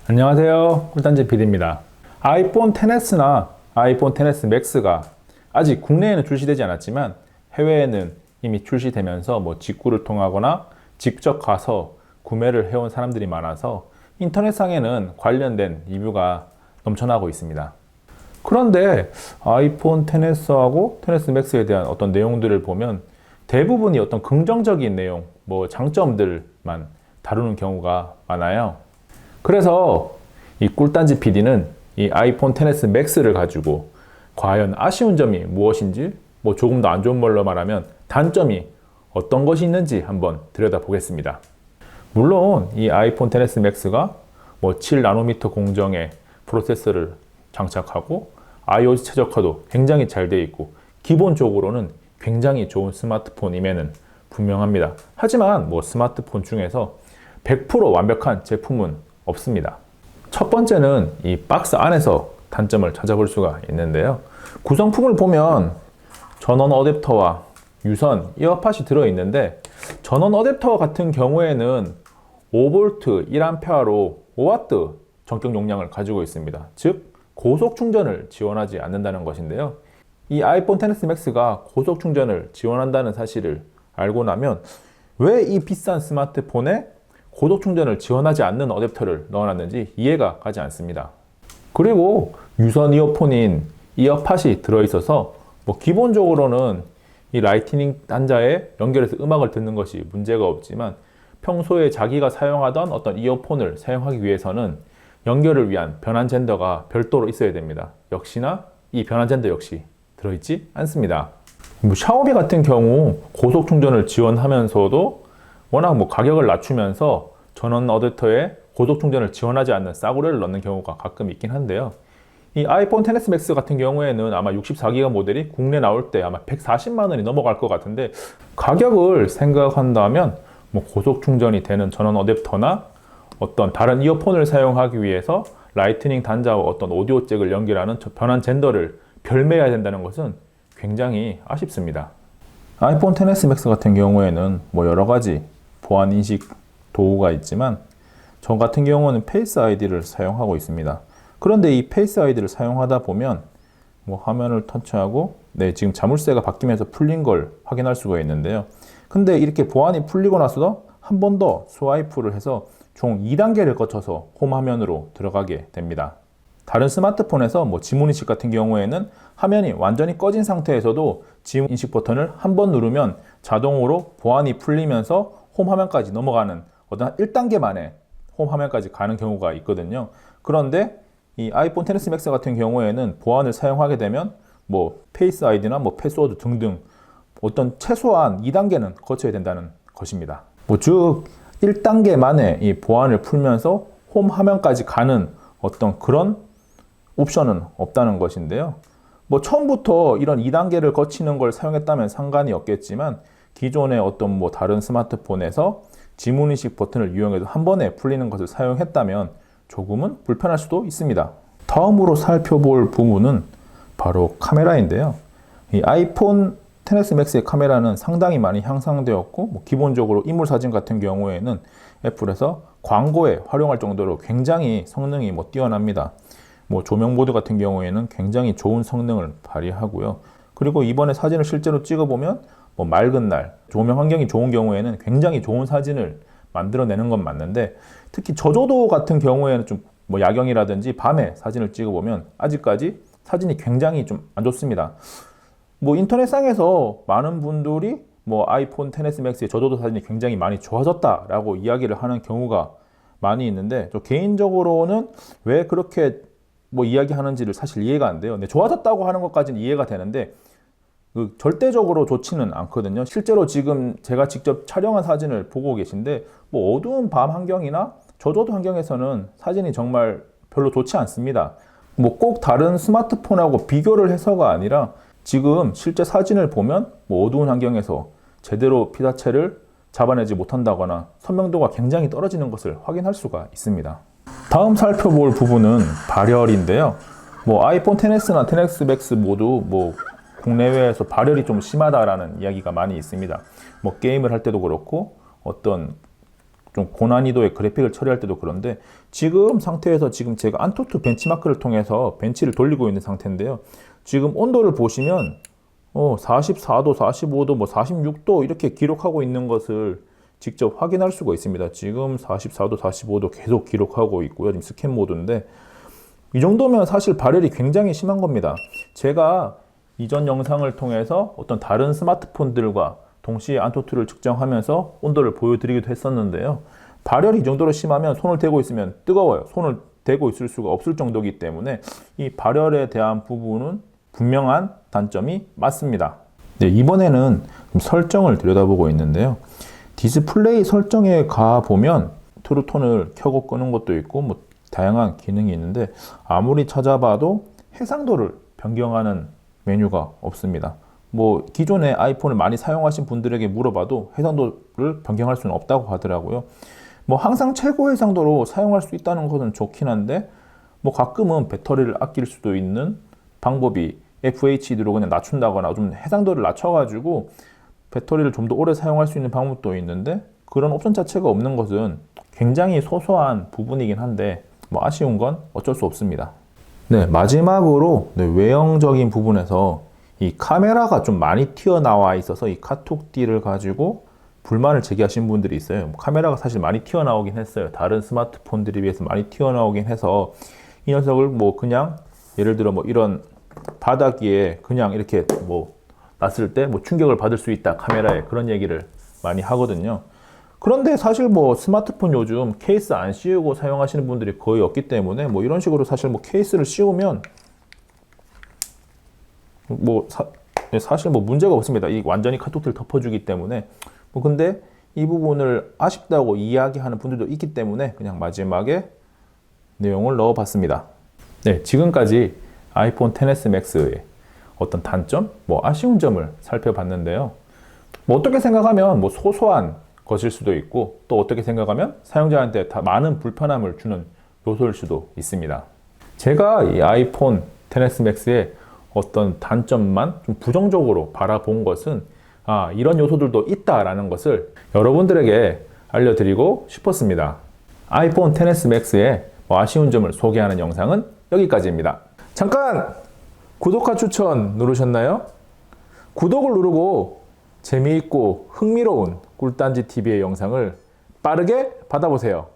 안녕하세요. 꿀단지 PD입니다. 아이폰 XS나 아이폰 XS 맥스가 아직 국내에는 출시되지 않았지만 해외에는 이미 출시되면서 직구를 통하거나 직접 가서 구매를 해온 사람들이 많아서 인터넷상에는 관련된 리뷰가 넘쳐나고 있습니다. 그런데 아이폰 XS하고 XS 맥스에 대한 어떤 내용들을 보면 대부분이 어떤 긍정적인 내용, 장점들만 다루는 경우가 많아요. 그래서 이 꿀단지 PD는 이 아이폰 XS 맥스를 가지고 과연 아쉬운 점이 무엇인지, 조금 더 안 좋은 말로 말하면 단점이 어떤 것이 있는지 한번 들여다보겠습니다. 물론 이 아이폰 XS 맥스가 7나노미터 공정의 프로세서를 장착하고 iOS 최적화도 굉장히 잘 되어 있고 기본적으로는 굉장히 좋은 스마트폰임에는 분명합니다. 하지만 스마트폰 중에서 100% 완벽한 제품은 없습니다. 첫 번째는 이 박스 안에서 단점을 찾아볼 수가 있는데요. 구성품을 보면 전원 어댑터와 유선, 이어팟이 들어있는데 전원 어댑터 같은 경우에는 5V 1A로 5W 전격 용량을 가지고 있습니다. 즉 고속 충전을 지원하지 않는다는 것인데요. 이 아이폰 XS 맥스가 고속 충전을 지원한다는 사실을 알고 나면 왜 이 비싼 스마트폰에 고속 충전을 지원하지 않는 어댑터를 넣어놨는지 이해가 가지 않습니다. 그리고 유선 이어폰인 이어팟이 들어있어서 기본적으로는 이 라이트닝 단자에 연결해서 음악을 듣는 것이 문제가 없지만 평소에 자기가 사용하던 어떤 이어폰을 사용하기 위해서는 연결을 위한 변환 젠더가 별도로 있어야 됩니다. 역시나 이 변환 젠더 역시 들어있지 않습니다. 샤오미 같은 경우 고속 충전을 지원하면서도 워낙 가격을 낮추면서 전원 어댑터에 고속 충전을 지원하지 않는 싸구려를 넣는 경우가 가끔 있긴 한데요. 이 아이폰 XS 맥스 같은 경우에는 아마 64기가 모델이 국내 나올 때 아마 140만 원이 넘어갈 것 같은데 가격을 생각한다면 고속 충전이 되는 전원 어댑터나 어떤 다른 이어폰을 사용하기 위해서 라이트닝 단자와 어떤 오디오 잭을 연결하는 변환 젠더를 별매해야 된다는 것은 굉장히 아쉽습니다. 아이폰 XS 맥스 같은 경우에는 여러 가지 보안 인식 도구가 있지만 저 같은 경우는 페이스 아이디를 사용하고 있습니다. 그런데 이 페이스 아이디를 사용하다 보면 화면을 터치하고 지금 자물쇠가 바뀌면서 풀린 걸 확인할 수가 있는데요. 근데 이렇게 보안이 풀리고 나서도 한 번 더 스와이프를 해서 총 2단계를 거쳐서 홈 화면으로 들어가게 됩니다. 다른 스마트폰에서 지문 인식 같은 경우에는 화면이 완전히 꺼진 상태에서도 지문 인식 버튼을 한 번 누르면 자동으로 보안이 풀리면서 홈 화면까지 넘어가는 어떤 1단계 만에 홈 화면까지 가는 경우가 있거든요. 그런데 이 아이폰 XS 맥스 같은 경우에는 보안을 사용하게 되면 페이스 아이디나 패스워드 등등 어떤 최소한 2단계는 거쳐야 된다는 것입니다. 즉 1단계 만에 이 보안을 풀면서 홈 화면까지 가는 어떤 그런 옵션은 없다는 것인데요. 처음부터 이런 2단계를 거치는 걸 사용했다면 상관이 없겠지만 기존의 어떤 다른 스마트폰에서 지문인식 버튼을 이용해서 한 번에 풀리는 것을 사용했다면 조금은 불편할 수도 있습니다. 다음으로 살펴볼 부분은 바로 카메라인데요. 이 아이폰 XS 맥스의 카메라는 상당히 많이 향상되었고 기본적으로 인물 사진 같은 경우에는 애플에서 광고에 활용할 정도로 굉장히 성능이 뛰어납니다. 조명 모드 같은 경우에는 굉장히 좋은 성능을 발휘하고요. 그리고 이번에 사진을 실제로 찍어보면 맑은 날, 조명 환경이 좋은 경우에는 굉장히 좋은 사진을 만들어내는 건 맞는데 특히 저조도 같은 경우에는 좀 야경이라든지 밤에 사진을 찍어보면 아직까지 사진이 굉장히 좀 안 좋습니다. 인터넷상에서 많은 분들이 아이폰 XS 맥스의 저조도 사진이 굉장히 많이 좋아졌다라고 이야기를 하는 경우가 많이 있는데 저 개인적으로는 왜 그렇게 이야기하는지를 사실 이해가 안 돼요. 근데 좋아졌다고 하는 것까지는 이해가 되는데 절대적으로 좋지는 않거든요. 실제로 지금 제가 직접 촬영한 사진을 보고 계신데 어두운 밤 환경이나 저조도 환경에서는 사진이 정말 별로 좋지 않습니다. 꼭 다른 스마트폰하고 비교를 해서가 아니라 지금 실제 사진을 보면 어두운 환경에서 제대로 피사체를 잡아내지 못한다거나 선명도가 굉장히 떨어지는 것을 확인할 수가 있습니다. 다음 살펴볼 부분은 발열인데요. 아이폰 XS나 XS 맥스 모두 국내외에서 발열이 좀 심하다라는 이야기가 많이 있습니다. 게임을 할 때도 그렇고 어떤 좀 고난이도의 그래픽을 처리할 때도 그런데 지금 상태에서 지금 제가 안투투 벤치마크를 통해서 벤치를 돌리고 있는 상태인데요. 지금 온도를 보시면 44도, 45도, 뭐 46도 이렇게 기록하고 있는 것을 직접 확인할 수가 있습니다. 지금 44도, 45도 계속 기록하고 있고요. 지금 스캔 모드인데 이 정도면 사실 발열이 굉장히 심한 겁니다. 제가 이전 영상을 통해서 어떤 다른 스마트폰들과 동시에 안투투를 측정하면서 온도를 보여드리기도 했었는데요. 발열이 이 정도로 심하면 손을 대고 있으면 뜨거워요. 손을 대고 있을 수가 없을 정도이기 때문에 이 발열에 대한 부분은 분명한 단점이 맞습니다. 네, 이번에는 설정을 들여다보고 있는데요. 디스플레이 설정에 가보면 트루톤을 켜고 끄는 것도 있고 뭐 다양한 기능이 있는데 아무리 찾아봐도 해상도를 변경하는 메뉴가 없습니다. 뭐 기존의 아이폰을 많이 사용하신 분들에게 물어봐도 해상도를 변경할 수는 없다고 하더라고요. 뭐 항상 최고 해상도로 사용할 수 있다는 것은 좋긴 한데 뭐 가끔은 배터리를 아낄 수도 있는 방법이 FHD로 그냥 낮춘다거나 좀 해상도를 낮춰가지고 배터리를 좀 더 오래 사용할 수 있는 방법도 있는데 그런 옵션 자체가 없는 것은 굉장히 소소한 부분이긴 한데 뭐 아쉬운 건 어쩔 수 없습니다. 네, 마지막으로 외형적인 부분에서 이 카메라가 좀 많이 튀어나와 있어서 이 카툭-D를 가지고 불만을 제기하신 분들이 있어요. 카메라가 사실 많이 튀어나오긴 했어요. 다른 스마트폰들에 비해서 많이 튀어나오긴 해서 이 녀석을 뭐 그냥 예를 들어 뭐 이런 바닥 위에 그냥 이렇게 뭐 놨을 때 뭐 충격을 받을 수 있다 카메라에 그런 얘기를 많이 하거든요. 그런데 사실 뭐 스마트폰 요즘 케이스 안 씌우고 사용하시는 분들이 거의 없기 때문에 뭐 이런 식으로 사실 뭐 케이스를 씌우면 뭐 사실 뭐 문제가 없습니다. 이 완전히 카톡을 덮어주기 때문에 뭐 근데 이 부분을 아쉽다고 이야기하는 분들도 있기 때문에 그냥 마지막에 내용을 넣어봤습니다. 네, 지금까지 아이폰 XS Max의 어떤 단점, 뭐 아쉬운 점을 살펴봤는데요. 뭐 어떻게 생각하면 뭐 소소한 것일 수도 있고 또 어떻게 생각하면 사용자한테 다 많은 불편함을 주는 요소일 수도 있습니다. 제가 이 아이폰 XS Max의 어떤 단점만 좀 부정적으로 바라본 것은 이런 요소들도 있다라는 것을 여러분들에게 알려드리고 싶었습니다. 아이폰 XS Max의 아쉬운 점을 소개하는 영상은 여기까지입니다. 잠깐! 구독과 추천 누르셨나요? 구독을 누르고 재미있고 흥미로운 꿀단지 TV의 영상을 빠르게 받아보세요.